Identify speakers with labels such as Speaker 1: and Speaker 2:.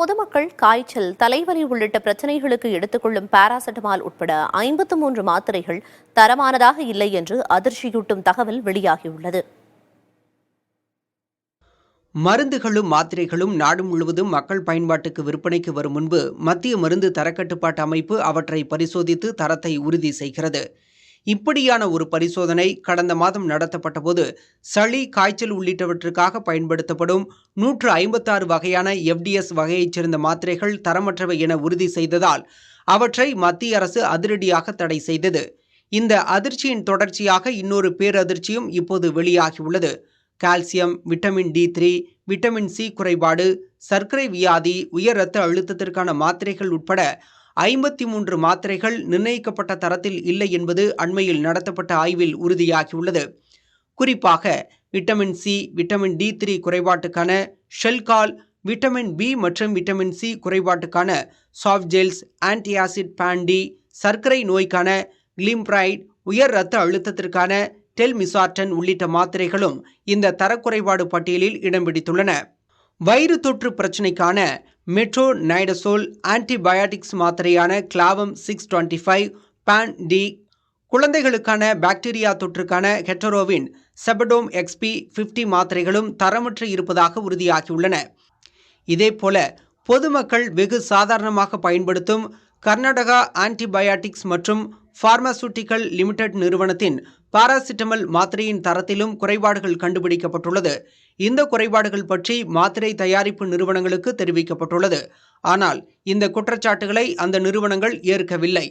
Speaker 1: பொதுமக்கள் காய்ச்சல், தலைவலி உள்ளிட்ட பிரச்சினைகளுக்கு எடுத்துக்கொள்ளும் பாராசெட்டமால் உட்பட 53 மாத்திரைகள் தரமானதாக இல்லை என்று அதிர்ச்சியூட்டும் தகவல் வெளியாகியுள்ளது.
Speaker 2: மருந்துகளும் மாத்திரைகளும் நாடு முழுவதும் மக்கள் பயன்பாட்டுக்கு விற்பனைக்கு வரும் முன்பு மத்திய மருந்து தரக்கட்டுப்பாட்டு அமைப்பு அவற்றை பரிசோதித்து தரத்தை உறுதி செய்கிறது. இப்படியான ஒரு பரிசோதனை கடந்த மாதம் நடத்தப்பட்டபோது சளி, காய்ச்சல் உள்ளிட்டவற்றுக்காக பயன்படுத்தப்படும் 156 வகையான FDS வகையைச் சேர்ந்த மாத்திரைகள் தரமற்றவை என உறுதி செய்ததால் அவற்றை மத்திய அரசு அதிரடியாக தடை செய்தது. இந்த அதிர்ச்சியின் தொடர்ச்சியாக இன்னொரு பேரதிர்ச்சியும் இப்போது வெளியாகியுள்ளது. Calcium, vitamin D3, vitamin C குறைபாடு, சர்க்கரை வியாதி, உயர் இரத்த அழுத்தத்திற்கான மாத்திரைகள் உட்பட 53 மாத்திரைகள் நிர்ணயிக்கப்பட்ட தரத்தில் இல்லை என்பது அண்மையில் நடத்தப்பட்ட ஆய்வில் உறுதியாகியுள்ளது. குறிப்பாக விட்டமின் C, விட்டமின் D3 குறைபாட்டுக்கான ஷெல்கால், விட்டமின் B மற்றும் விட்டமின் C குறைபாட்டுக்கான சாஃப்ட்ஜெல்ஸ், ஆன்டிஆசிட் பாண்டி, சர்க்கரை நோய்க்கான கிளிம்ப்ரைட், உயர் இரத்த அழுத்தத்திற்கான டெல்மிசார்டன் உள்ளிட்ட மாத்திரைகளும் இந்த தரக்குறைபாடு பட்டியலில் இடம் பிடித்துள்ளன. வயிறு தொற்று பிரச்சினைக்கான மெட்ரோனைடசோல், ஆன்டிபயாட்டிக்ஸ் மாத்திரையான கிளாவம் 625, பான் டி, குழந்தைகளுக்கான பாக்டீரியா தொற்றுக்கான ஹெட்டரோவின் செபடோம் XP 50 மாத்திரைகளும் தரமற்று இருப்பதாக உறுதியாகியுள்ளன. இதேபோல பொதுமக்கள் வெகு சாதாரணமாக பயன்படுத்தும் கர்நாடகா ஆன்டிபயாட்டிக்ஸ் மற்றும் பார்மாசூட்டிக்கல் லிமிடெட் நிறுவனத்தின் பாராசிட்டமல் மாத்திரையின் தரத்திலும் குறைபாடுகள் கண்டுபிடிக்கப்பட்டுள்ளது. இந்த குறைபாடுகள் பற்றி மாத்திரை தயாரிப்பு நிறுவனங்களுக்கு தெரிவிக்கப்பட்டுள்ளது. ஆனால் இந்த குற்றச்சாட்டுகளை அந்த நிறுவனங்கள் ஏற்கவில்லை.